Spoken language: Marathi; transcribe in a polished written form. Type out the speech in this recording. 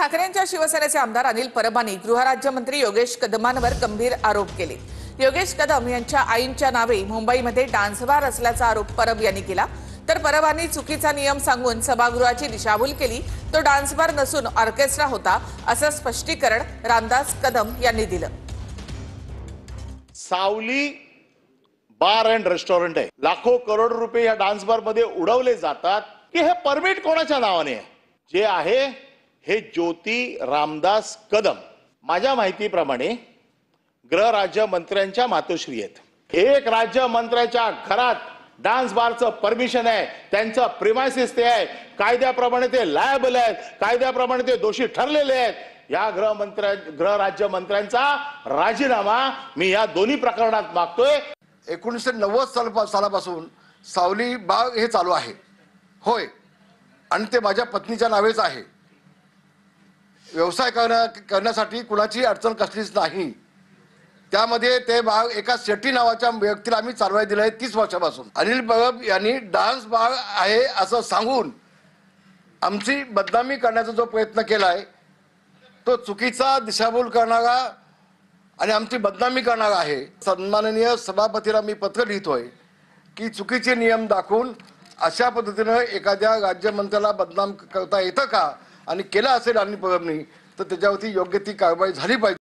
ठाकरेंच्या शिवसेनेचे आमदार अनिल परबांनी गृहराज्यमंत्री योगेश कदमांवर गंभीर आरोप केले। योगेश कदम यांच्या आईंच्या नावे मुंबईमध्ये डान्स बार असल्याचा आरोप परब यांनी केला। तर परबांनी चुकीचा नियम सांगून सभागृहाची दिशाभूल केली। तो डान्स बार नसून ऑर्केस्ट्रा होता असं स्पष्टीकरण रामदास कदम यांनी दिलं। सावली बार अँड रेस्टॉरंट आहे, लाखो करोड रुपये या डान्स बार मध्ये उडवले जातात की हे परमिट कोणाच्या नावाने आहे? जे आहे हे ज्योती रामदास कदम माझ्या माहितीप्रमाणे गृह राज्यमंत्र्यांच्या मातोश्री आहेत। एक राज्यमंत्र्याच्या घरात डान्स बारचं परमिशन आहे, त्यांचं प्रिमायसिस ते आहे, कायद्याप्रमाणे ते लायबल आहेत, कायद्याप्रमाणे ते दोषी ठरलेले आहेत। या गृह राज्यमंत्र्यांचा राजीनामा मी या दोन्ही प्रकरणात मागतोय। 1990 सालापासून सावली बाग हे चालू आहे, होय, आणि ते माझ्या पत्नीच्या नावेच आहे। व्यवसाय करण्यासाठी कुणाची अडचण कसलीच नाही। त्यामध्ये ते बाग एका शेट्टी नावाच्या व्यक्तीला आम्ही चालवायला दिलं आहे 30 वर्षापासून। अनिल परब यांनी डान्स बाग आहे असं सांगून आमची बदनामी करण्याचा जो प्रयत्न केलाय तो चुकीचा दिशाभूल करणारा आणि आमची बदनामी करणारा आहे। सन्माननीय सभापतीला मी पत्र लिहितोय की चुकीचे नियम दाखवून अशा पद्धतीने एखाद्या राज्यमंत्र्याला बदनाम करता येतं का, आणि केलं असेल अनिल परबनी तर त्याच्यावरती योग्य ती कारवाई झाली पाहिजे।